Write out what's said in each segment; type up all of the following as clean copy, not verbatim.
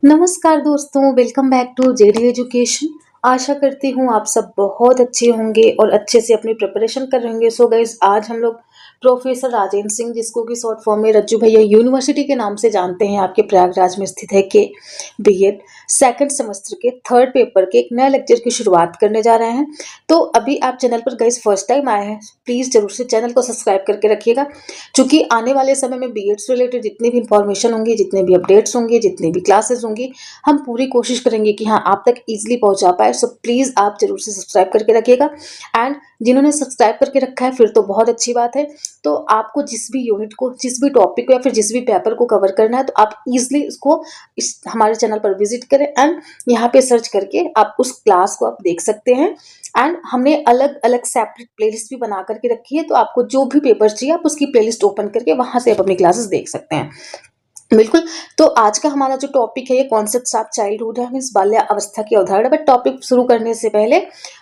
नमस्कार दोस्तों, welcome back to JD education. आशा करती हूँ आप सब बहुत अच्छे होंगे और अच्छे से अपनी प्रिपरेशन कर रहे होंगे। सो गाइस, आज हम लोग प्रोफेसर राजेंद्र सिंह, जिसको कि शॉर्ट फॉर्म में रज्जू भैया यूनिवर्सिटी के नाम से जानते हैं, आपके प्रयागराज में स्थित है, के बीएड सेकंड सेमेस्टर के थर्ड पेपर के एक नए लेक्चर की शुरुआत करने जा रहे हैं। तो अभी आप चैनल पर गाइस फर्स्ट टाइम आए हैं, प्लीज़ जरूर से चैनल को सब्सक्राइब करके रखिएगा, क्योंकि आने वाले समय में बीएड से रिलेटेड जितनी भी इंफॉर्मेशन होंगी, जितने भी अपडेट्स होंगे, जितनी भी क्लासेस होंगी, हम पूरी कोशिश करेंगे कि हाँ आप तक ईजिली पहुंचा पाए। सो प्लीज़ आप जरूर से सब्सक्राइब करके रखिएगा। एंड जिन्होंने सब्सक्राइब करके रखा है फिर तो बहुत अच्छी बात है। तो आपको जिस भी यूनिट को, जिस भी टॉपिक को या फिर जिस भी पेपर को कवर करना है, तो आप इजिली इसको इस हमारे चैनल पर विजिट करें एंड यहाँ पे सर्च करके आप उस क्लास को आप देख सकते हैं। एंड हमने अलग अलग सेपरेट प्लेलिस्ट भी बना करके रखी है, तो आपको जो भी पेपर चाहिए आप उसकी प्लेलिस्ट ओपन करके वहां से आप अपनी क्लासेस देख सकते हैं। बिल्कुल। तो आज का हमारा जो टॉपिक है, ये कॉन्सेप्ट्स ऑफ चाइल्डहुड है, मीन्स बाल्य अवस्था की अवधारणा। बट टॉपिक शुरू करने से पहले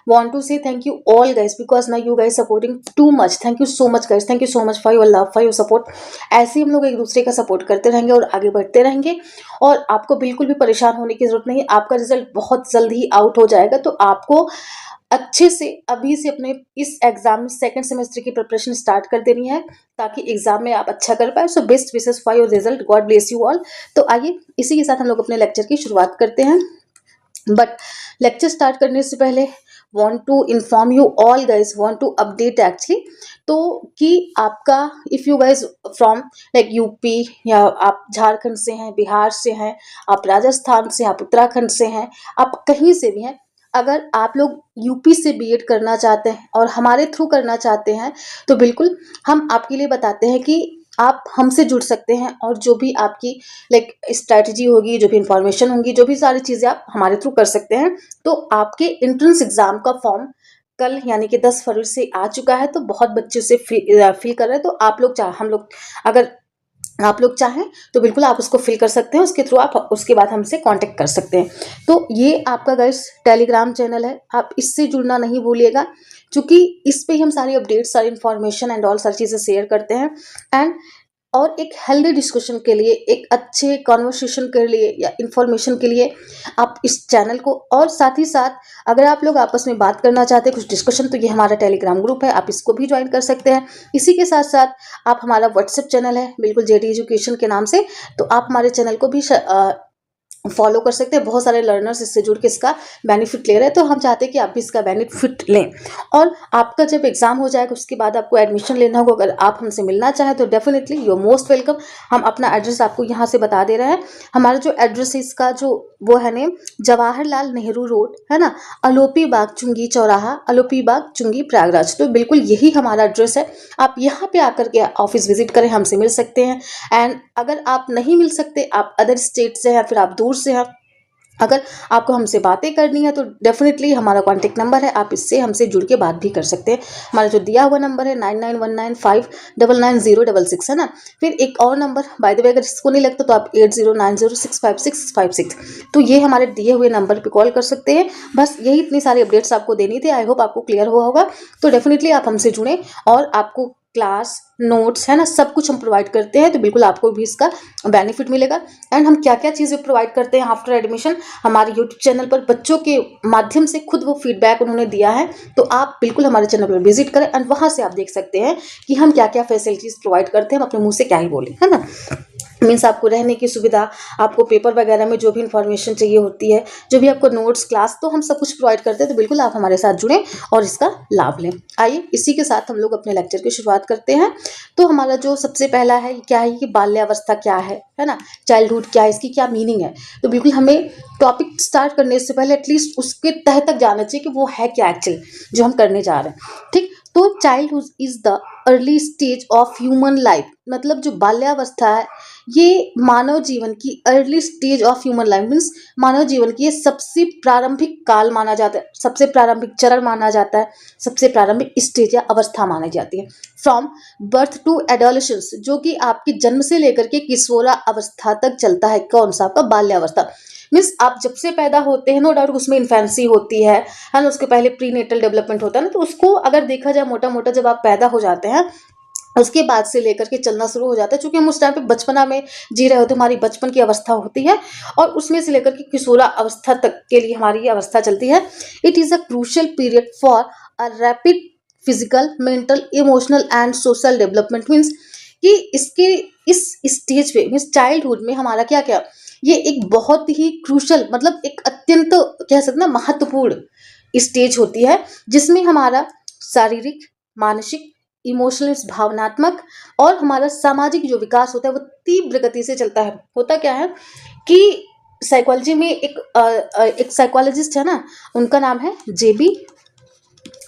वांट टू से thank you all guys, because now you guys supporting too much. Thank you so much guys, thank you so much for your love, for your support. ऐसे ही हम लोग एक दूसरे का सपोर्ट करते रहेंगे और आगे बढ़ते रहेंगे। और आपको बिल्कुल भी परेशान होने की जरूरत नहीं, आपका रिजल्ट बहुत जल्द ही आउट हो जाएगा। तो आपको अच्छे से अभी से अपने इस एग्जाम सेकंड सेमेस्टर की प्रिपरेशन स्टार्ट कर देनी है, ताकि एग्जाम में आप अच्छा कर पाए। So best wishes for your result, God bless you all. तो आइए इसी के साथ हम लोग अपने लेक्चर की शुरुआत करते हैं। बट लेक्चर स्टार्ट करने से पहले want to inform you all guys, want to update actually, तो कि आपका if you guys from like UP, या आप झारखंड से हैं, बिहार से हैं, आप राजस्थान से, आप उत्तराखंड से हैं, आप कहीं से भी हैं, अगर आप लोग यूपी से बीएड करना चाहते हैं और हमारे थ्रू करना चाहते हैं, तो बिल्कुल हम आपके लिए बताते हैं कि आप हमसे जुड़ सकते हैं। और जो भी आपकी लाइक स्ट्रैटेजी होगी, जो भी इंफॉर्मेशन होगी, जो भी सारी चीज़ें आप हमारे थ्रू कर सकते हैं। तो आपके एंट्रेंस एग्जाम का फॉर्म कल यानी कि 10 फरवरी से आ चुका है, तो बहुत बच्चे से फिल कर रहे हैं। तो आप लोग हम लोग अगर आप लोग चाहें तो बिल्कुल आप उसको फिल कर सकते हैं, उसके थ्रू आप उसके बाद हमसे कांटेक्ट कर सकते हैं। तो ये आपका गाइस टेलीग्राम चैनल है, आप इससे जुड़ना नहीं भूलिएगा, क्योंकि इस पे ही हम सारी अपडेट्स, सारी इन्फॉर्मेशन एंड ऑल सारी चीज़ें शेयर करते हैं। एंड और एक हेल्दी डिस्कशन के लिए, एक अच्छे कॉन्वर्सेशन के लिए या इन्फॉर्मेशन के लिए आप इस चैनल को, और साथ ही साथ अगर आप लोग आपस में बात करना चाहते हैं कुछ डिस्कशन, तो ये हमारा टेलीग्राम ग्रुप है, आप इसको भी ज्वाइन कर सकते हैं। इसी के साथ साथ आप हमारा व्हाट्सएप चैनल है बिल्कुल जेडी एजुकेशन के नाम से, तो आप हमारे चैनल को भी फॉलो कर सकते हैं। बहुत सारे लर्नर्स इससे जुड़ के इसका बेनिफिट ले रहे हैं, तो हम चाहते हैं कि आप भी इसका बेनिफिट लें। और आपका जब एग्जाम हो जाएगा उसके बाद आपको एडमिशन लेना होगा, अगर आप हमसे मिलना चाहें तो definitely you are most welcome. हम अपना एड्रेस आपको यहाँ से बता दे रहे हैं। हमारा जो एड्रेस है इसका, जो वो है नेम, जवाहरलाल नेहरू रोड है ना, अलोपी बाग चुंगी चौराहा, अलोपी बाग चुंगी प्रयागराज। तो बिल्कुल यही हमारा एड्रेस है। आप यहाँ पे आकर के ऑफिस विजिट करें, हमसे मिल सकते हैं। एंड अगर आप नहीं मिल सकते, आप अदर स्टेट से हैं, फिर आप दूर से हैं, अगर आपको हमसे बातें करनी है, तो डेफिनेटली हमारा कॉन्टेक्ट नंबर है, आप इससे हमसे जुड़ के बात भी कर सकते हैं। हमारा जो दिया हुआ नंबर है 9919599066 है ना। फिर एक और नंबर, बाय द वे, अगर इसको नहीं लगता तो आप 8090656656। तो ये हमारे दिए हुए नंबर पे कॉल कर सकते हैं। बस यही इतनी सारी अपडेट्स आपको देनी थी। आई होप आपको क्लियर हुआ होगा। तो डेफिनेटली आप हमसे जुड़ें, और आपको क्लास नोट्स है ना, सब कुछ हम प्रोवाइड करते हैं, तो बिल्कुल आपको भी इसका बेनिफिट मिलेगा। एंड हम क्या क्या चीज़ें प्रोवाइड करते हैं आफ्टर एडमिशन, हमारे यूट्यूब चैनल पर बच्चों के माध्यम से खुद वो फीडबैक उन्होंने दिया है, तो आप बिल्कुल हमारे चैनल पर विजिट करें एंड वहाँ से आप देख सकते हैं कि हम क्या क्या फैसिलिटीज़ प्रोवाइड करते हैं। हम अपने मुँह से क्या ही बोले, है ना। मीन्स आपको रहने की सुविधा, आपको पेपर वगैरह में जो भी इन्फॉर्मेशन चाहिए होती है, जो भी आपको नोट्स, क्लास, तो हम सब कुछ प्रोवाइड करते हैं। तो बिल्कुल आप हमारे साथ जुड़ें और इसका लाभ लें। आइए इसी के साथ हम लोग अपने लेक्चर की शुरुआत करते हैं। तो हमारा जो सबसे पहला है क्या है कि बाल्यावस्था क्या है ना, चाइल्डहुड क्या है, इसकी क्या मीनिंग है। तो बिल्कुल हमें टॉपिक स्टार्ट करने से पहले एटलीस्ट उसके तह तक जाना चाहिए कि वो है क्या एक्चुअली जो हम करने जा रहे हैं। ठीक, तो childhood is the early stage of human life, मतलब जो बाल्यावस्था है ये मानव जीवन की early stage of human life, means मानव जीवन की ये सबसे प्रारंभिक काल माना जाता है, सबसे प्रारंभिक चरण माना जाता है, सबसे प्रारंभिक स्टेज या अवस्था मानी जाती है। फ्रॉम बर्थ टू एडोलेसेंस, जो कि आपके जन्म से लेकर के किशोरा अवस्था तक चलता है। कौन सा? आपका बाल्यावस्था। मीन्स आप जब से पैदा होते हैं, नो डाउट उसमें इन्फेंसी होती है ना, उसके पहले प्री नेटल डेवलपमेंट होता है ना, तो उसको अगर देखा जाए मोटा मोटा, जब आप पैदा हो जाते हैं उसके बाद से लेकर के चलना शुरू हो जाता है, क्योंकि हम उस टाइम पे बचपना में जी रहे होते हैं, हमारी बचपन की अवस्था होती है और उसमें से लेकर के किशोरा अवस्था तक के लिए हमारी ये अवस्था चलती है। It is a crucial period for a rapid physical, mental, emotional and social development. Means कि इसके इस स्टेज पे मीन्स चाइल्डहुड में हमारा क्या क्या ये एक बहुत ही क्रूशल मतलब एक अत्यंत कह सकते हैं ना महत्वपूर्ण स्टेज होती है, जिसमें हमारा शारीरिक, मानसिक, इमोशनल भावनात्मक और हमारा सामाजिक जो विकास होता है वो तीव्र गति से चलता है। होता क्या है कि साइकोलॉजी में एक साइकोलॉजिस्ट है ना, उनका नाम है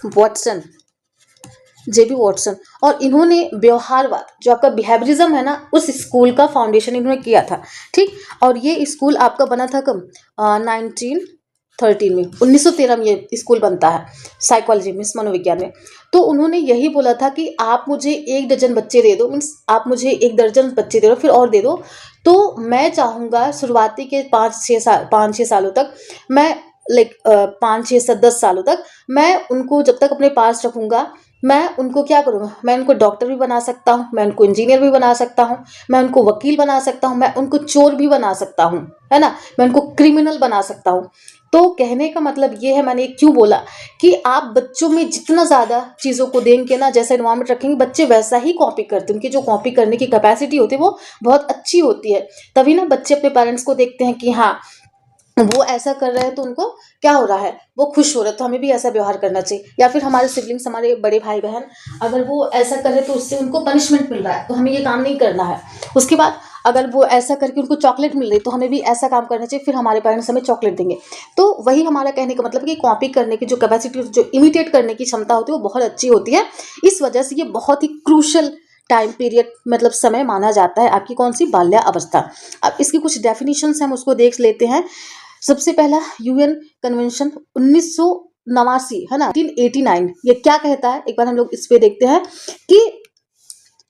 वॉटसन जेबी वॉटसन, और इन्होंने व्यवहारवाद जो आपका बिहेवियरिज्म है ना उस स्कूल का फाउंडेशन इन्होंने किया था। ठीक, और ये स्कूल आपका बना था कब 1913 में, 1913 में ये स्कूल बनता है साइकोलॉजी में, मनोविज्ञान में। तो उन्होंने यही बोला था कि आप मुझे 1 दर्जन बच्चे दे दो, मीन्स आप मुझे 1 दर्जन बच्चे दे दो फिर और दे दो, तो मैं चाहूँगा शुरुआती के 5-6 सालों तक मैं 5-6-10 सालों तक मैं उनको जब तक अपने पास रखूँगा, मैं उनको क्या करूँगा, मैं उनको डॉक्टर भी बना सकता हूँ, मैं उनको इंजीनियर भी बना सकता हूँ, मैं उनको वकील बना सकता हूँ, मैं उनको चोर भी बना सकता हूँ, है ना, मैं उनको क्रिमिनल बना सकता हूँ। तो कहने का मतलब ये है, मैंने क्यों बोला कि आप बच्चों में जितना ज़्यादा चीज़ों को देंगे ना, जैसा इन्वायरमेंट रखेंगे बच्चे वैसा ही कॉपी करते हैं, उनकी जो कॉपी करने की कैपेसिटी होती है वो बहुत अच्छी होती है। तभी ना बच्चे अपने पेरेंट्स को देखते हैं कि हाँ वो ऐसा कर रहे हैं तो उनको क्या हो रहा है, वो खुश हो रहे हैं, तो हमें भी ऐसा व्यवहार करना चाहिए। या फिर हमारे सिबलिंग्स, हमारे बड़े भाई बहन अगर वो ऐसा कर रहे तो उससे उनको पनिशमेंट मिल रहा है, तो हमें ये काम नहीं करना है। उसके बाद अगर वो ऐसा करके उनको चॉकलेट मिल रही तो हमें भी ऐसा काम करना चाहिए, फिर हमारे पेरेंट्स हमें चॉकलेट देंगे। तो वही हमारा कहने का मतलब कि कॉपी करने की जो कैपेसिटी, जो इमिटेट करने की क्षमता होती है वो बहुत अच्छी होती है। इस वजह से ये बहुत ही क्रूशल टाइम पीरियड मतलब समय माना जाता है आपकी कौन सी बाल्या अवस्था। अब इसकी कुछ डेफिनेशंस हम उसको देख लेते हैं। सबसे पहला यूएन कन्वेंशन 1989 है ना, 1989, ये क्या कहता है एक बार हम लोग इस पे देखते हैं कि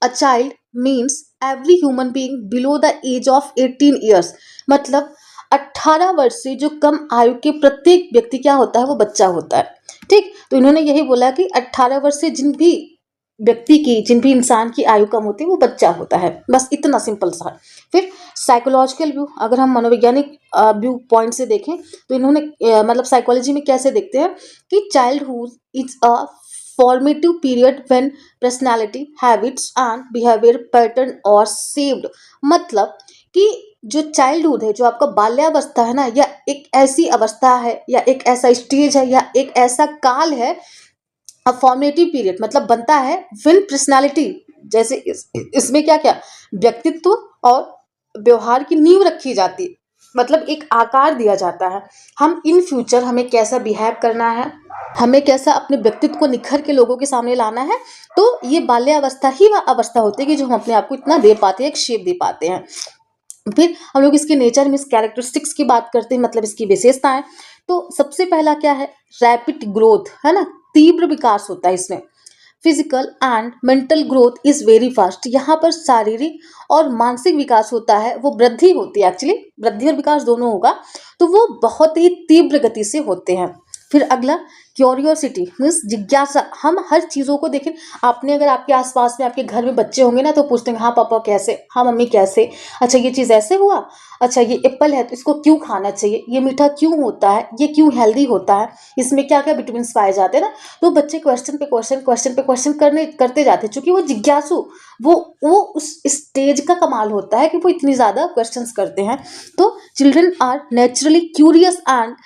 a child means every human being below the age of 18 years. मतलब 18 वर्ष से जो कम आयु के प्रत्येक व्यक्ति क्या होता है, वो बच्चा होता है। ठीक, तो इन्होंने यही बोला कि 18 वर्ष से जिन भी इंसान की आयु कम होती है वो बच्चा होता है, बस इतना सिंपल सा। फिर साइकोलॉजिकल व्यू, अगर हम मनोवैज्ञानिक व्यू पॉइंट से देखें तो इन्होंने मतलब साइकोलॉजी में कैसे देखते हैं कि childhood is a formative period when personality, habits and behaviour pattern और सेव्ड। मतलब कि जो चाइल्डहुड है, जो आपका बाल्यावस्था है ना, या एक ऐसी अवस्था है या एक ऐसा स्टेज है या एक ऐसा काल है, अब फॉर्मेटिव पीरियड मतलब बनता है व्हेन पर्सनालिटी, जैसे इसमें क्या क्या व्यक्तित्व और व्यवहार की नींव रखी जाती है, मतलब एक आकार दिया जाता है। हम इन फ्यूचर हमें कैसा बिहेव करना है, हमें कैसा अपने व्यक्तित्व को निखर के लोगों के सामने लाना है, तो ये बाल्यावस्था ही वह अवस्था होती है कि जो हम अपने आप को इतना दे पाते हैं, एक शेप दे पाते हैं। फिर हम लोग इसके नेचर में कैरेक्टरिस्टिक्स की बात करते हैं, मतलब इसकी विशेषताएं। तो सबसे पहला क्या है, रैपिड ग्रोथ है ना, तीव्र विकास होता है इसमें। Physical and mental growth is very fast, यहाँ पर शारीरिक और मानसिक विकास होता है, वो वृद्धि होती है, एक्चुअली वृद्धि और विकास दोनों होगा, तो वो बहुत ही तीव्र गति से होते हैं। फिर अगला क्यूरियोसिटी मीन्स जिज्ञासा, हम हर चीज़ों को देखें। आपने अगर आपके आसपास में आपके घर में बच्चे होंगे ना तो पूछते हैं हाँ पापा कैसे, हाँ मम्मी कैसे, अच्छा ये चीज़ ऐसे हुआ, अच्छा ये एप्पल है तो इसको क्यों खाना चाहिए, ये मीठा क्यों होता है, ये क्यों हेल्दी होता है, इसमें क्या क्या विटामिन पाए जाते हैं ना। तो बच्चे क्वेश्चन पे क्वेश्चन, क्वेश्चन पे क्वेश्चन करते जाते हैं, चूंकि वो जिज्ञासु, वो उस स्टेज का कमाल होता है कि वो इतनी ज़्यादा क्वेश्चंस करते हैं। तो children are naturally curious and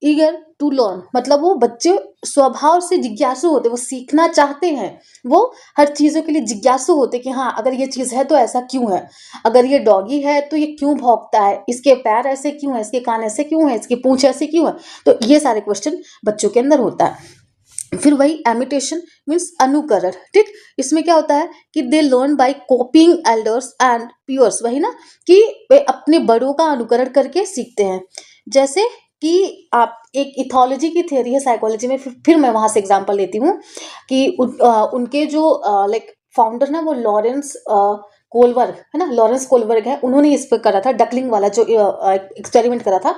eager to learn, मतलब वो बच्चे स्वभाव से जिज्ञासु होते, वो सीखना चाहते हैं, वो हर चीज़ों के लिए जिज्ञासु होते कि हाँ अगर ये चीज़ है तो ऐसा क्यों है, अगर ये डॉगी है तो ये क्यों भौंकता है, इसके पैर ऐसे क्यों है, इसके कान ऐसे क्यों है, इसकी पूंछ ऐसे क्यों है। तो ये सारे क्वेश्चन बच्चों के अंदर होता है। फिर वही एमिटेशन मीन्स अनुकरण। ठीक, इसमें क्या होता है कि they learn by copying elders and peers, वही ना कि वे अपने बड़ों का अनुकरण करके सीखते हैं। जैसे कि आप एक इथोलॉजी की थ्योरी है साइकोलॉजी में, फिर मैं वहां से एग्जांपल लेती हूँ कि उनके जो लाइक फाउंडर ना वो लॉरेंस कोलबर्ग है ना, लॉरेंस कोलबर्ग है, उन्होंने इस पर करा था, डकलिंग वाला जो एक्सपेरिमेंट करा था।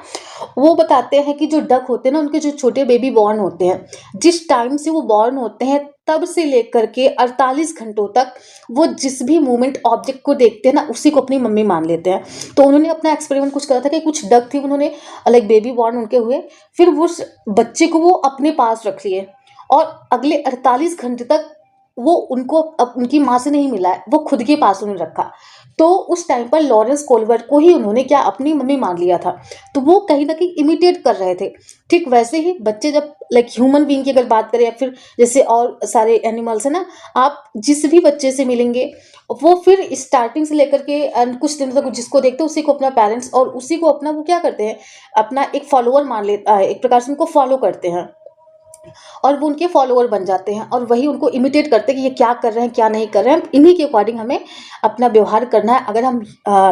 वो बताते हैं कि जो डक होते हैं ना, उनके जो छोटे बेबी बॉर्न होते हैं, जिस टाइम से वो बॉर्न होते हैं तब से लेकर के 48 घंटों तक वो जिस भी मूवमेंट ऑब्जेक्ट को देखते हैं ना, उसी को अपनी मम्मी मान लेते हैं। तो उन्होंने अपना एक्सपेरिमेंट कुछ करा था कि कुछ डक थी, उन्होंने लाइक बेबी बॉर्न उनके हुए, फिर वो उस बच्चे को वो अपने पास रख लिए और अगले 48 घंटे तक वो उनको अब उनकी माँ से नहीं मिला है, वो खुद के पास उन्होंने रखा। तो उस टाइम पर लॉरेंस कोलबर्ग को ही उन्होंने क्या अपनी मम्मी मान लिया था। तो वो कहीं ना कहीं इमिटेट कर रहे थे। ठीक वैसे ही बच्चे जब लाइक ह्यूमन बीइंग की अगर बात करें या फिर जैसे और सारे एनिमल्स है ना, आप जिस भी बच्चे से मिलेंगे वो फिर स्टार्टिंग से लेकर के कुछ दिनों तक जिसको देखते हैं उसी को अपना पेरेंट्स और उसी को अपना वो क्या करते हैं, अपना एक फॉलोअर मान लेता है, एक प्रकार से उनको फॉलो करते हैं और वो उनके फॉलोअर बन जाते हैं और वही उनको इमिटेट करते हैं कि ये क्या कर रहे हैं क्या नहीं कर रहे हैं। इन्हीं के अकॉर्डिंग हमें अपना व्यवहार करना है। अगर हम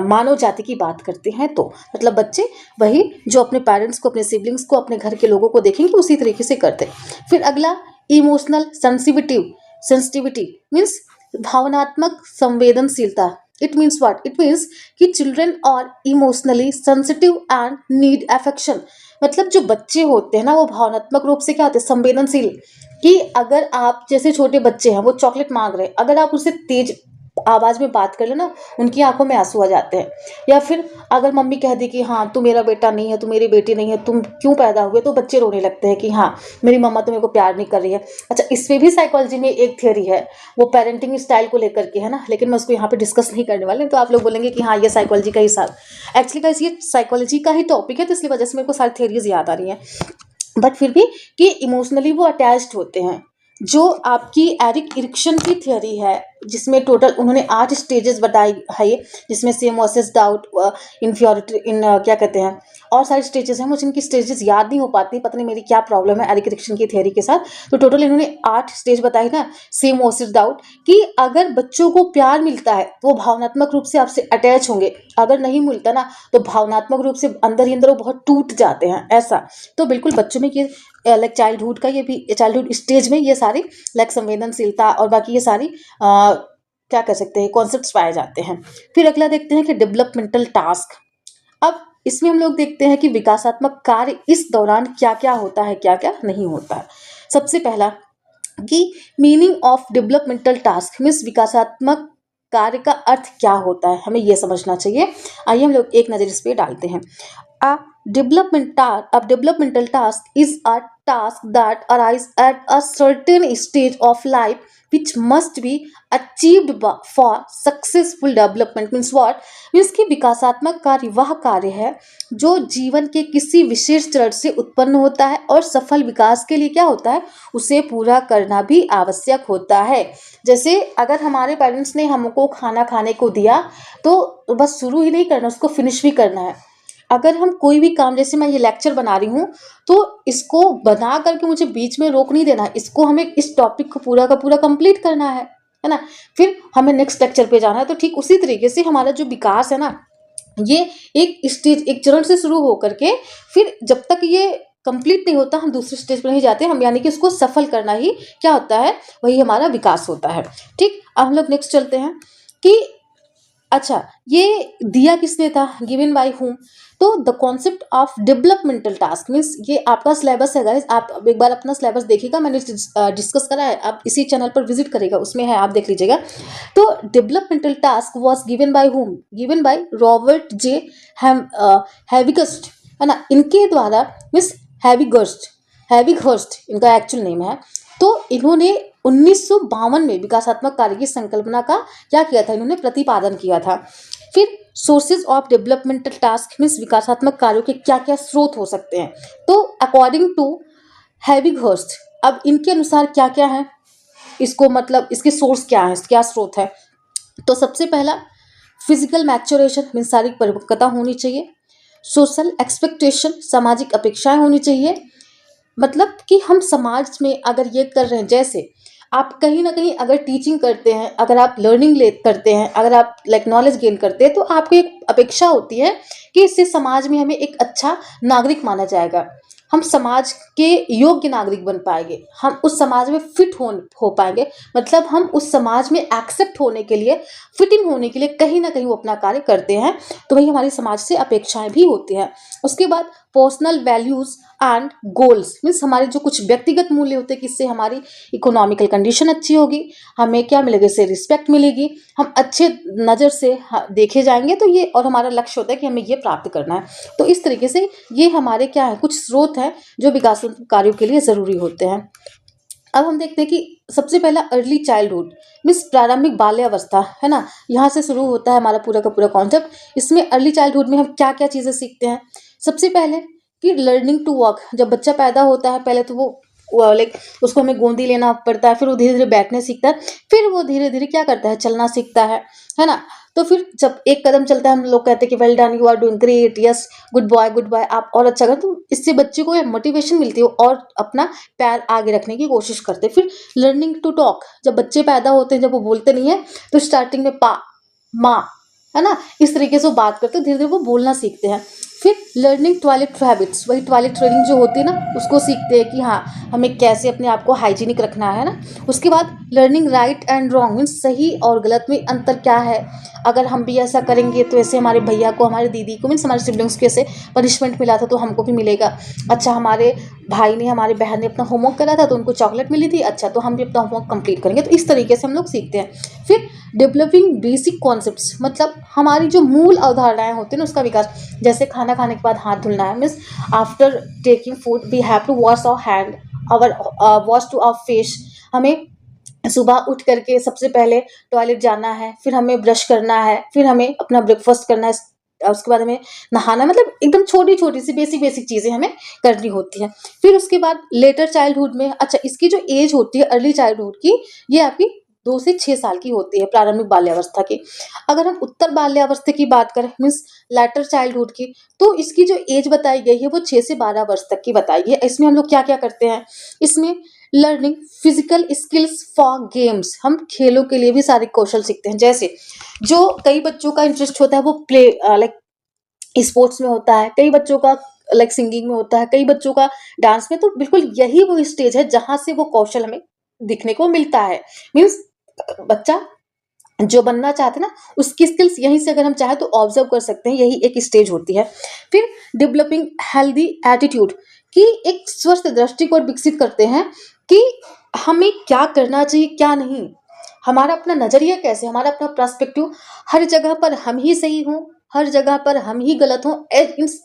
मानव जाति की बात करते हैं तो मतलब बच्चे वही जो अपने पेरेंट्स को, अपने सिबलिंग्स को, अपने घर के लोगों को देखेंगे उसी तरीके से करते हैं। फिर अगला इमोशनल सेंसिटिविटी मीन्स भावनात्मक संवेदनशीलता। It means what? It means कि children are emotionally sensitive and need affection. मतलब जो बच्चे होते हैं ना वो भावनात्मक रूप से क्या होते हैं, संवेदनशील। कि अगर आप जैसे छोटे बच्चे हैं वो चॉकलेट मांग रहे हैं, अगर आप उससे तेज आवाज में बात कर ले ना, उनकी आंखों में आंसू आ जाते हैं। या फिर अगर मम्मी कह दी कि हाँ तू मेरा बेटा नहीं है, तू मेरी बेटी नहीं है, तुम क्यों पैदा हुए, तो बच्चे रोने लगते हैं कि हाँ मेरी मम्मा तो मेरे को प्यार नहीं कर रही है। अच्छा, इसमें भी साइकोलॉजी में एक थियोरी है, वो पेरेंटिंग स्टाइल को लेकर के है ना, लेकिन मैं उसको यहाँ पे डिस्कस नहीं करने वाले। तो आप लोग बोलेंगे कि हाँ ये साइकोलॉजी का ही साथ, एक्चुअली गाइस ये साइकोलॉजी का ही टॉपिक है, तो इसलिए वजह से मेरे को सारी थियरीज याद आ रही हैं। बट फिर भी कि इमोशनली वो अटैच्ड होते हैं। जो आपकी एरिक इरिक्शन की थियोरी है, जिसमें टोटल उन्होंने 8 स्टेजेस बताई है ये, जिसमें सिमोसिस, डाउट, इन्फ्योरिटी, इन क्या कहते हैं और सारी स्टेजेस हैं। मुझे इनकी स्टेजेस याद नहीं हो पाती, पता नहीं मेरी क्या प्रॉब्लम है एरिक इरिक्शन की थियोरी के साथ। तो टोटल इन्होंने 8 स्टेज बताई ना, सिमोसिस, डाउट, कि अगर बच्चों को प्यार मिलता है वो भावनात्मक रूप से आपसे अटैच होंगे, अगर नहीं मिलता ना तो भावनात्मक रूप से अंदर ही अंदर वो बहुत टूट जाते हैं, ऐसा। तो बिल्कुल बच्चों में ये लाइक चाइल्डहुड का, ये भी चाइल्डहुड स्टेज में ये सारी लाइक संवेदनशीलता और बाकी ये सारी क्या कह सकते हैं कॉन्सेप्ट्स पाए जाते हैं। फिर अगला देखते हैं कि डेवलपमेंटल टास्क। अब इसमें हम लोग देखते हैं कि विकासात्मक कार्य इस दौरान क्या क्या होता है, क्या क्या नहीं होता है। सबसे पहला कि meaning of developmental task means विकासात्मक कार्य का अर्थ क्या होता है, हमें यह समझना चाहिए। आइए हम लोग एक नज़र इस पे डालते हैं। A developmental task is a task that arises at a certain stage of life which must be achieved for successful development. Means what? Means कि विकासात्मक कार्य वह कार्य है जो जीवन के किसी विशेष चरण से उत्पन्न होता है और सफल विकास के लिए क्या होता है, उसे पूरा करना भी आवश्यक होता है। जैसे अगर हमारे पेरेंट्स ने हमको खाना खाने को दिया तो बस शुरू ही नहीं करना, उसको फिनिश भी करना है। अगर हम कोई भी काम, जैसे मैं ये लेक्चर बना रही हूँ तो इसको बना करके मुझे बीच में रोक नहीं देना, इसको हमें इस टॉपिक को पूरा का पूरा कंप्लीट करना है ना, फिर हमें नेक्स्ट लेक्चर पे जाना है। तो ठीक उसी तरीके से हमारा जो विकास है ना, ये एक स्टेज, एक चरण से शुरू होकर के फिर जब तक ये कंप्लीट नहीं होता हम दूसरे स्टेज पर नहीं जाते, हम यानी कि इसको सफल करना ही क्या होता है, वही हमारा विकास होता है। ठीक, अब हम लोग नेक्स्ट चलते हैं कि अच्छा ये दिया किसने था, गिवन बाय हुम। तो the concept of developmental task means ये आपका सिलेबस है गाइस, आप एक बार अपना सिलेबस देखिएगा, मैंने डिस्कस करा है, आप इसी चैनल पर विजिट करेगा, उसमें है, आप देख लीजिएगा। तो developmental task was given by whom, given by Robert J Havighurst, है ना, इनके द्वारा मीन्स हैविगहर्स्ट इनका एक्चुअल नेम है। तो इन्होंने 1952 में विकासात्मक कार्य की संकल्पना का क्या किया था, इन्होंने प्रतिपादन किया था। फिर sources of developmental task means विकासात्मक कार्यों के क्या क्या स्रोत हो सकते हैं। तो अकॉर्डिंग टू हैविगहर्स्ट, अब इनके अनुसार क्या क्या है, इसको मतलब इसके सोर्स क्या है, क्या स्रोत है। तो सबसे पहला फिजिकल मैच्योरेशन मीन्स शारीरिक परिपक्वता होनी चाहिए। सोशल एक्सपेक्टेशन, सामाजिक अपेक्षाएं होनी चाहिए। मतलब कि हम समाज में अगर ये कर रहे हैं, जैसे आप कहीं ना कहीं अगर टीचिंग करते हैं, अगर आप लर्निंग करते हैं, अगर आप लाइक नॉलेज गेन करते हैं, तो आपको एक अपेक्षा होती है कि इससे समाज में हमें एक अच्छा नागरिक माना जाएगा, हम समाज के योग्य नागरिक बन पाएंगे, हम उस समाज में फिट हो पाएंगे, मतलब हम उस समाज में एक्सेप्ट होने के लिए, फिटिंग होने के लिए कहीं ना कहीं वो अपना कार्य करते हैं। तो वही हमारी समाज से अपेक्षाएं भी होती हैं। उसके बाद personal values and goals, means हमारे जो कुछ व्यक्तिगत मूल्य होते हैं कि इससे हमारी इकोनॉमिकल कंडीशन अच्छी होगी, हमें क्या मिलेगा, इससे रिस्पेक्ट मिलेगी, हम अच्छे नज़र से देखे जाएंगे। तो ये और हमारा लक्ष्य होता है कि हमें ये प्राप्त करना है। तो इस तरीके से ये हमारे क्या है, कुछ स्रोत हैं जो विकासात्मक कार्यों के लिए ज़रूरी होते हैं। अब हम देखते हैं कि सबसे पहला अर्ली चाइल्डहुड, मीन्स प्रारंभिक बाल्यावस्था, है ना, यहाँ से शुरू होता है हमारा पूरा का पूरा कॉन्सेप्ट। इसमें अर्ली चाइल्डहुड में हम क्या क्या चीज़ें सीखते हैं। सबसे पहले कि लर्निंग टू वॉक, जब बच्चा पैदा होता है पहले तो वो लाइक उसको हमें गोंदी लेना पड़ता है, फिर वो धीरे धीरे बैठने सीखता है, फिर वो धीरे धीरे क्या करता है, चलना सीखता है ना। तो फिर जब एक कदम चलता है हम लोग कहते हैं कि well done, you are doing great, yes, good boy, आप और अच्छा करें। तो इससे बच्चे को मोटिवेशन मिलती है और अपना पैर आगे रखने की कोशिश करते हैं। फिर लर्निंग टू टॉक, जब बच्चे पैदा होते हैं, जब वो बोलते नहीं है तो स्टार्टिंग में पा, माँ, है ना, इस तरीके से वो बात करते हैं, धीरे धीरे वो बोलना सीखते हैं। फिर लर्निंग टॉयलेट हैबिट्स, वही टॉयलेट ट्रेनिंग जो होती है ना, उसको सीखते हैं कि हाँ हमें कैसे अपने आप को हाइजीनिक रखना है ना। उसके बाद learning right and wrong, means सही और गलत में अंतर क्या है, अगर हम भी ऐसा करेंगे तो ऐसे हमारे भैया को, हमारे दीदी को, मीन्स हमारे सिबलिंग्स को ऐसे पनिशमेंट मिला था तो हमको भी मिलेगा। अच्छा, हमारे भाई ने, हमारे बहन ने अपना होमवर्क करा था तो उनको चॉकलेट मिली थी, अच्छा तो हम भी अपना होमवर्क कंप्लीट करेंगे। तो इस तरीके से हम लोग सीखते हैं। फिर डेवलपिंग बेसिक कॉन्सेप्ट्स, मतलब हमारी जो मूल अवधारणाएं होती हैं ना उसका विकास, जैसे खाना खाने के बाद हाथ धुलना है, means after taking food we have to wash our hand, our wash to our face, हमें सुबह उठ करके सबसे पहले टॉयलेट जाना है, फिर हमें ब्रश करना है, फिर हमें अपना ब्रेकफास्ट करना है, उसके बाद हमें नहाना, मतलब एकदम छोटी छोटी सी बेसिक बेसिक चीज़ें हमें करनी होती हैं। फिर उसके बाद लेटर चाइल्डहुड में, अच्छा इसकी जो एज होती है अर्ली चाइल्डहुड की, ये आपकी 2 से 6 साल की होती है, प्रारंभिक बाल्यावस्था की। अगर हम उत्तर बाल्यावस्था की बात करें, मीन्स लेटर चाइल्डहुड की, तो इसकी जो एज बताई गई है वो 6 से 12 वर्ष तक की बताई गई है। इसमें हम लोग क्या क्या करते हैं, इसमें learning physical skills for games, हम खेलों के लिए भी सारे कौशल सीखते हैं। जैसे जो कई बच्चों का इंटरेस्ट होता है वो प्ले लाइक स्पोर्ट्स में होता है, कई बच्चों का लाइक सिंगिंग में होता है, कई बच्चों का डांस में। तो बिल्कुल यही वो स्टेज है जहां से वो कौशल हमें दिखने को मिलता है। मीन्स बच्चा जो बनना चाहते हैं ना उसकी स्किल्स यहीं से अगर हम चाहे तो ऑब्जर्व कर सकते हैं, यही एक स्टेज होती है। फिर डेवलपिंग हेल्दी एटीट्यूड, कि एक स्वस्थ दृष्टिकोण विकसित करते हैं कि हमें क्या करना चाहिए क्या नहीं, हमारा अपना नजरिया कैसे, हमारा अपना पर्सपेक्टिव, हर जगह पर हम ही सही हों, हर जगह पर हम ही गलत हों,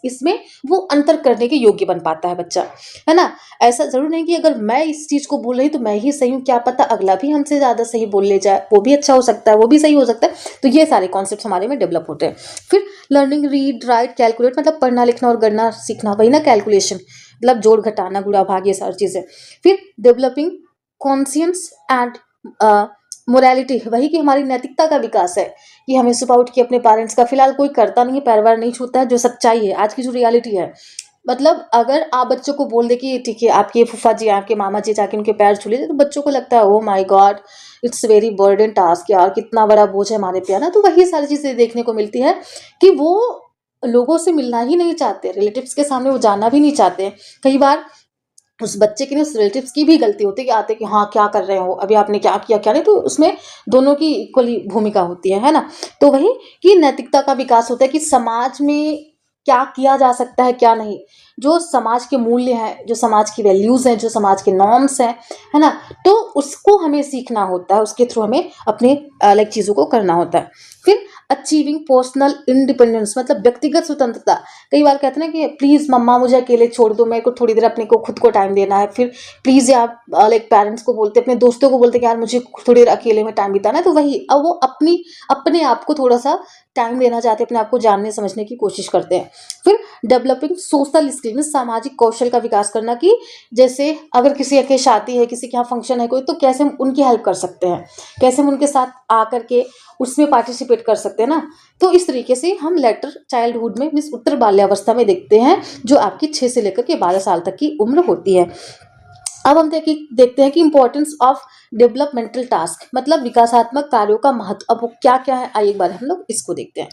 इसमें वो अंतर करने के योग्य बन पाता है बच्चा, है ना। ऐसा जरूर नहीं कि अगर मैं इस चीज को बोल रही तो मैं ही सही हूँ, क्या पता अगला भी हमसे ज्यादा सही बोल ले जाए, वो भी अच्छा हो सकता है, वो भी सही हो सकता है। तो ये सारे कॉन्सेप्ट हमारे में डेवलप होते हैं। फिर लर्निंग रीड राइट कैलकुलेट, मतलब पढ़ना लिखना और गणना सीखना, वही ना कैलकुलेशन, मतलब जोड़ घटाना गुणा भाग, ये सारी चीजें। फिर डेवलपिंग कॉन्शियंस एंड मोरालिटी, वही कि हमारी नैतिकता का विकास है, कि हमें सुबह उठ के अपने पेरेंट्स का, फिलहाल कोई करता नहीं है, पैर वार नहीं छूता है, जो सच्चाई है आज की जो रियलिटी है। मतलब अगर आप बच्चों को बोल दे कि ठीक है आपके फूफा जी आपके मामा जी जाके उनके पैर छू लीजिए, तो बच्चों को लगता है oh my God it's very burden task, यार कितना बड़ा बोझ है हमारे पे, है ना। तो वही सारी चीजें देखने को मिलती है कि वो लोगों से मिलना ही नहीं चाहते, रिलेटिव्स के सामने वो जाना भी नहीं चाहते। कई बार उस बच्चे की नहीं, उस रिलेटिव्स की भी गलती होती है कि आते कि हाँ क्या कर रहे हो अभी, आपने क्या किया क्या नहीं, तो उसमें दोनों की इक्वली भूमिका होती है ना। तो वही कि नैतिकता का विकास होता है कि समाज में क्या किया जा सकता है क्या नहीं, जो समाज के मूल्य हैं, जो समाज की वैल्यूज हैं, जो समाज के नॉर्म्स हैं, है ना, तो उसको हमें सीखना होता है, उसके थ्रू हमें अपने अलग चीजों को करना होता है। फिर अचीविंग पर्सनल इंडिपेंडेंस, मतलब व्यक्तिगत स्वतंत्रता। कई बार कहते हैं ना कि प्लीज मम्मा मुझे अकेले छोड़ दो, मेरे को थोड़ी देर अपने को खुद को टाइम देना है। फिर प्लीज यार लाइक पेरेंट्स को बोलते, अपने दोस्तों को बोलते कि यार मुझे थोड़ी देर अकेले में टाइम बिताना है। तो वही अब वो अपने आप को थोड़ा सा टाइम देना चाहते हैं, अपने आप को जानने समझने की कोशिश करते हैं। फिर डेवलपिंग सोशल स्किल, सामाजिक कौशल का विकास करना, कि जैसे अगर किसी के शादी है, किसी के यहाँ फंक्शन है कोई, तो कैसे हम उनकी हेल्प कर सकते हैं, कैसे हम उनके साथ आकर के उसमें पार्टिसिपेट कर सकते हैं ना। तो इस तरीके से हम लेटर चाइल्डहुड में मीन्स उत्तर बाल्यावस्था में देखते हैं, जो आपकी 6 से लेकर के 12 साल तक की उम्र होती है। अब हम देखते हैं कि इंपॉर्टेंस ऑफ डेवलपमेंटल टास्क, मतलब विकासात्मक कार्यों का महत्व। अब वो क्या क्या है आइए एक बार हम लोग इसको देखते हैं।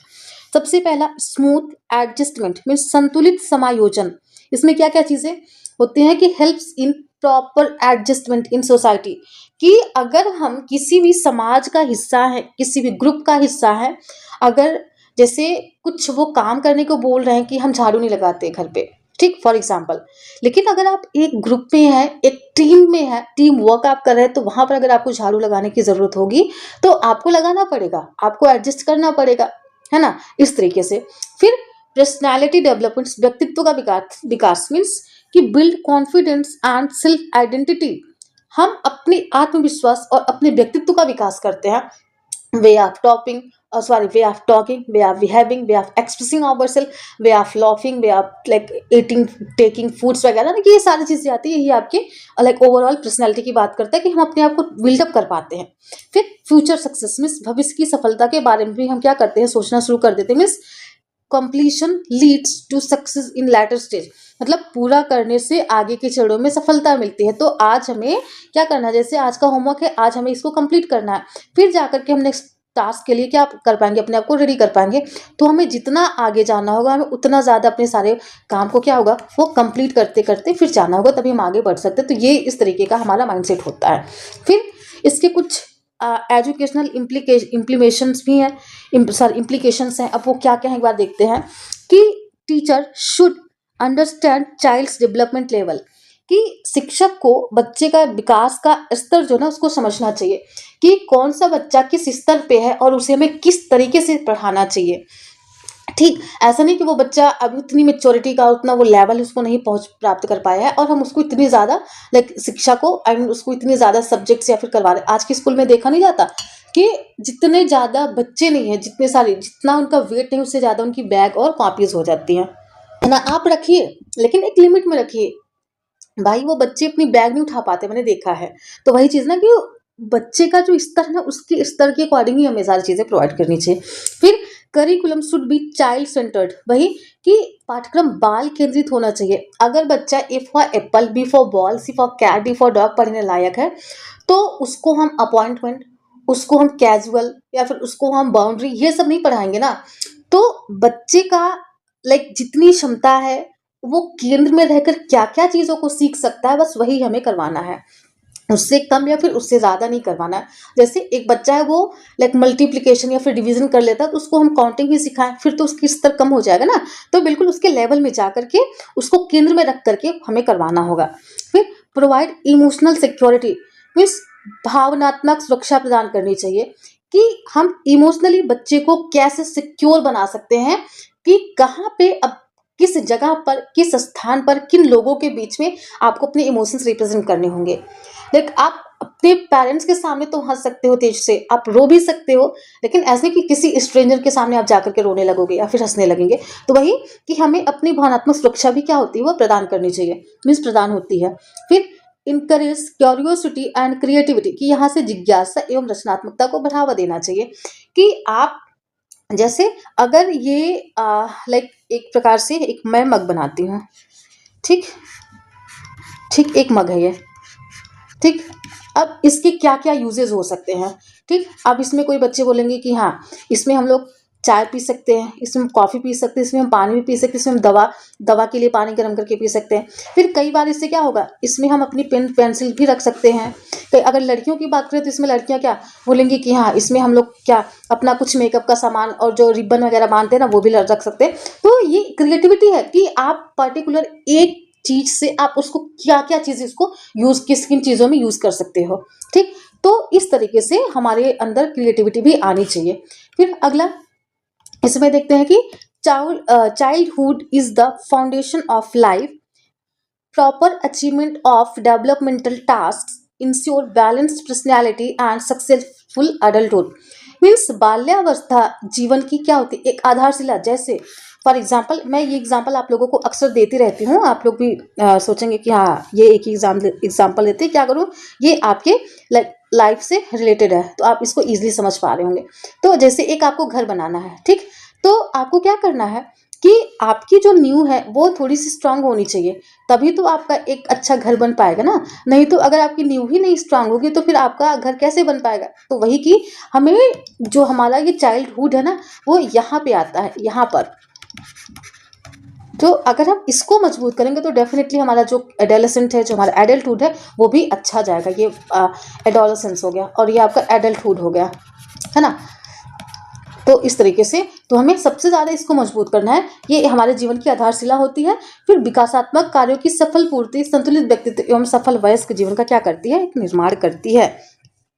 सबसे पहला स्मूथ एडजस्टमेंट मीन्स संतुलित समायोजन। इसमें क्या क्या चीजें, होते हैं कि helps in proper adjustment in society, कि अगर हम किसी भी समाज का हिस्सा है, किसी भी ग्रुप का हिस्सा है, अगर जैसे कुछ वो काम करने को बोल रहे हैं कि हम झाड़ू नहीं लगाते घर पे, ठीक, फॉर एग्जाम्पल, लेकिन अगर आप एक ग्रुप में है, एक टीम में है, टीम वर्क आप कर रहे हैं, तो वहां पर अगर आपको झाड़ू लगाने की जरूरत होगी तो आपको लगाना पड़ेगा, आपको एडजस्ट करना पड़ेगा, है ना, इस तरीके से। फिर पर्सनैलिटी डेवलपमेंट, व्यक्तित्व का विकास विकास मीन्स कि build confidence and self identity, हम अपने आत्मविश्वास और अपने व्यक्तित्व का विकास करते हैं। Way of topping way of talking, way of behaving, way of expressing our self, way of laughing, way of like eating, taking foods वगैरह ना, कि ये सारी चीजें आती है, ये आपके लाइक ओवरऑल पर्सनैलिटी की बात करता है कि हम अपने आप को बिल्डअप कर पाते हैं। फिर फ्यूचर सक्सेस मीन्स भविष्य की सफलता के बारे में भी हम क्या करते हैं, सोचना शुरू कर देते हैं। Means completion leads to success in later stage, मतलब पूरा करने से आगे के चरणों में सफलता मिलती है। तो आज हमें क्या करना है, जैसे आज का होमवर्क है, आज हमें इसको कंप्लीट करना है, फिर जाकर के हम नेक्स्ट टास्क के लिए क्या कर पाएंगे, अपने आप को रेडी कर पाएंगे। तो हमें जितना आगे जाना होगा, हमें उतना ज़्यादा अपने सारे काम को क्या होगा, वो कंप्लीट करते करते फिर जाना होगा, तभी हम आगे बढ़ सकते हैं। तो ये इस तरीके का हमारा माइंडसेट होता है। फिर इसके कुछ एजुकेशनल इम्प्लीमेशंस भी हैं, इम्प्लीकेशंस हैं। अब वो क्या क्या है एक बार देखते हैं, कि teacher should understand child's development level, कि शिक्षक को बच्चे का विकास का स्तर जो ना उसको समझना चाहिए, कि कौन सा बच्चा किस स्तर पे है और उसे हमें किस तरीके से पढ़ाना चाहिए। ठीक, ऐसा नहीं कि वो बच्चा अभी उतनी मेच्योरिटी का उतना वो लेवल उसको नहीं पहुंच प्राप्त कर पाया है और हम उसको इतनी ज़्यादा लाइक शिक्षा को उसको इतनी ज़्यादा सब्जेक्ट्स या फिर करवा रहे। आज के स्कूल में देखा नहीं जाता कि जितने ज़्यादा बच्चे नहीं है, जितने सारे जितना उनका वेट नहीं, उससे ज़्यादा उनकी बैग और कॉपीज हो जाती हैं, है ना। आप रखिए, लेकिन एक लिमिट में रखिए। भाई वो बच्चे अपनी बैग नहीं उठा पाते, मैंने देखा है। तो वही चीज़ ना कि बच्चे का जो स्तर है ना, उसके स्तर के अकॉर्डिंग ही हमें सारी चीज़ें प्रोवाइड करनी चाहिए। फिर curriculum should be child centred, वही कि पाठ्यक्रम बाल केंद्रित होना चाहिए। अगर बच्चा A for apple, B for ball, C for cat, D for dog पढ़ने लायक है, तो उसको हम अपॉइंटमेंट, उसको हम कैजुअल या फिर उसको हम बाउंड्री, ये सब नहीं पढ़ाएंगे ना। तो बच्चे का लाइक जितनी क्षमता है, वो केंद्र में रहकर क्या क्या चीज़ों को सीख सकता है, बस वही हमें करवाना है, उससे कम या फिर उससे ज़्यादा नहीं करवाना है। जैसे एक बच्चा है वो लाइक मल्टीप्लिकेशन या फिर डिवीजन कर लेता है, तो उसको हम काउंटिंग ही सिखाएं, फिर तो उसकी स्तर कम हो जाएगा ना। तो बिल्कुल उसके लेवल में जा करके उसको केंद्र में रख करके हमें करवाना होगा। फिर प्रोवाइड इमोशनल सिक्योरिटी मीन्स भावनात्मक सुरक्षा प्रदान करनी चाहिए, कि हम इमोशनली बच्चे को कैसे सिक्योर बना सकते हैं, कि कहाँ पे अब किस जगह पर, किस स्थान पर, किन लोगों के बीच में आपको अपने इमोशंस रिप्रेजेंट करने होंगे। लाइक आप अपने पेरेंट्स के सामने तो हंस सकते हो तेज से, आप रो भी सकते हो, लेकिन ऐसे कि किसी स्ट्रेंजर के सामने आप जाकर के रोने लगोगे या फिर हंसने लगेंगे। तो वही कि हमें अपनी भावनात्मक सुरक्षा भी क्या होती है, वो प्रदान करनी चाहिए, मीन्स प्रदान होती है। फिर इनकरेज क्यूरियोसिटी एंड क्रिएटिविटी, कि यहाँ से जिज्ञासा एवं रचनात्मकता को बढ़ावा देना चाहिए। कि आप जैसे अगर ये लाइक एक प्रकार से एक मैं मग बनाती हूँ, ठीक ठीक, एक मग है ये, ठीक। अब इसके क्या क्या यूजेस हो सकते हैं, ठीक। अब इसमें कोई बच्चे बोलेंगे कि हाँ, इसमें हम लोग चाय पी सकते हैं, इसमें हम कॉफ़ी पी सकते हैं, इसमें हम पानी भी पी सकते हैं, इसमें हम दवा दवा के लिए पानी गर्म करके पी सकते हैं। फिर कई बार इससे क्या होगा, इसमें हम अपनी पेन पेंसिल भी रख सकते हैं। तो अगर लड़कियों की बात करें तो इसमें लड़कियां क्या बोलेंगी कि हाँ, इसमें हम लोग क्या अपना कुछ मेकअप का सामान और जो रिबन वगैरह बांधते हैं ना, वो भी रख सकते हैं। तो ये क्रिएटिविटी है कि आप पर्टिकुलर एक चीज से आप उसको क्या क्या चीज़ इसको यूज किस किन चीज़ों में यूज कर सकते हो, ठीक। तो इस तरीके से हमारे अंदर क्रिएटिविटी भी आनी चाहिए। फिर अगला इसमें देखते हैं कि childhood is the foundation of life, proper achievement of developmental task ensure balanced personality and successful adulthood. Means बाल्यावस्था जीवन की क्या होती है, एक आधारशिला। जैसे फॉर एग्जाम्पल, मैं ये एग्जाम्पल आप लोगों को अक्सर देती रहती हूँ, आप लोग भी सोचेंगे कि हाँ, ये एक एग्जाम्पल देते हैं, क्या करूँ, ये आपके लाइफ से रिलेटेड है, तो आप इसको ईजिली समझ पा रहे होंगे। तो जैसे एक आपको घर बनाना है, ठीक। तो आपको क्या करना है कि आपकी जो नींव है वो थोड़ी सी स्ट्रांग होनी चाहिए, तभी तो आपका एक अच्छा घर बन पाएगा ना। नहीं तो अगर आपकी नींव ही नहीं स्ट्रांग होगी तो फिर आपका घर कैसे बन पाएगा। तो वही कि हमें जो हमारा ये चाइल्डहुड है ना, वो यहाँ पे आता है, यहाँ पर तो अगर हम इसको मजबूत करेंगे तो डेफिनेटली हमारा जो एडोलेसेंट है, जो हमारा एडल्टहुड है, वो भी अच्छा जाएगा। ये एडोलेसेंस हो गया और ये आपका एडल्टहुड हो गया, है ना। तो इस तरीके से तो हमें सबसे ज़्यादा इसको मजबूत करना है। ये हमारे जीवन की आधारशिला होती है। फिर विकासात्मक कार्यों की सफल पूर्ति संतुलित व्यक्तित्व एवं सफल वयस्क जीवन का क्या करती है, एक निर्माण करती है।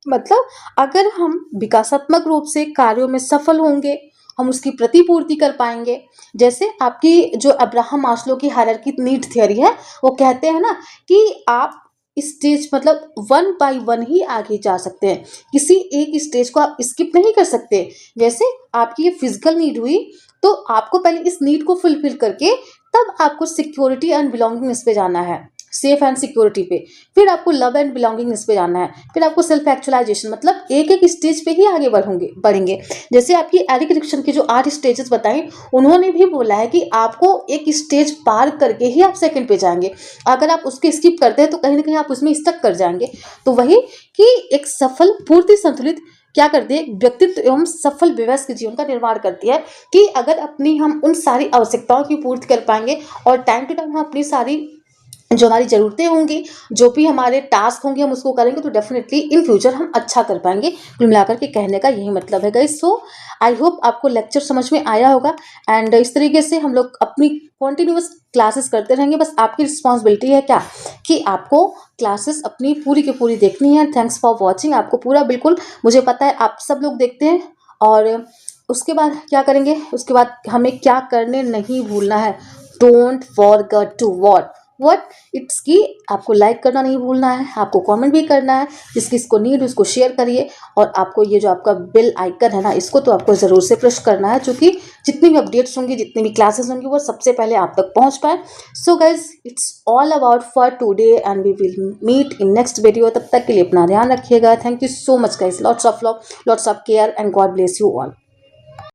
मतलब अगर हम विकासात्मक रूप से कार्यों में सफल होंगे, हम उसकी प्रतिपूर्ति कर पाएंगे। जैसे आपकी जो अब्राहम मास्लो की हायरार्की नीड थ्योरी है, वो कहते हैं ना कि आप स्टेज मतलब वन बाय वन ही आगे जा सकते हैं, किसी एक स्टेज को आप स्किप नहीं कर सकते। जैसे आपकी ये फिजिकल नीड हुई, तो आपको पहले इस नीड को फुलफिल करके तब आपको सिक्योरिटी एंड बिलोंगिंगनेस पे जाना है, सेफ एंड सिक्योरिटी पे। फिर आपको लव एंड बिलोंगिंगनेस पे जाना है। फिर आपको सेल्फ एक्चुअलाइजेशन, मतलब एक एक स्टेज पे ही आगे बढ़ेंगे। जैसे आपकी एरिक रिक्शन की जो 8 स्टेजेस बताई, उन्होंने भी बोला है कि आपको एक स्टेज पार करके ही आप सेकंड पे जाएंगे। अगर आप उसके स्किप करते हैं तो कहीं ना कहीं आप उसमें स्टक कर जाएंगे। तो वही कि एक सफल पूर्ति संतुलित क्या करती है, व्यक्तित्व एवं सफल व्यवसाय के जीवन का निर्माण करती है। कि अगर अपनी हम उन सारी आवश्यकताओं की पूर्ति कर पाएंगे और टाइम टू टाइम हम अपनी सारी जो हमारी ज़रूरतें होंगी, जो भी हमारे टास्क होंगे, हम उसको करेंगे तो डेफिनेटली इन फ्यूचर हम अच्छा कर पाएंगे। कुल मिलाकर के कहने का यही मतलब है गाइस। सो आई होप आपको लेक्चर समझ में आया होगा। एंड इस तरीके से हम लोग अपनी कॉन्टिन्यूस क्लासेस करते रहेंगे। बस आपकी रिस्पॉन्सिबिलिटी है क्या, कि आपको क्लासेस अपनी पूरी की पूरी देखनी है। Thanks for watching. आपको पूरा बिल्कुल, मुझे पता है आप सब लोग देखते हैं। और उसके बाद क्या करेंगे, उसके बाद हमें क्या करने नहीं भूलना है। Don't forget to what it's की आपको लाइक करना नहीं भूलना है, आपको कमेंट भी करना है। जिस किसको नीड उसको शेयर करिए। और आपको ये जो आपका बेल आइकन है ना, इसको तो आपको ज़रूर से प्रेस करना है, क्योंकि जितनी भी अपडेट्स होंगी, जितनी भी क्लासेस होंगी, वो सबसे पहले आप तक पहुंच पाए। So guys, it's all about for today and we will meet in next video. तब तक के लिए अपना ध्यान रखिएगा। Thank you so much guys. Lots of love, lots of care and God bless you all.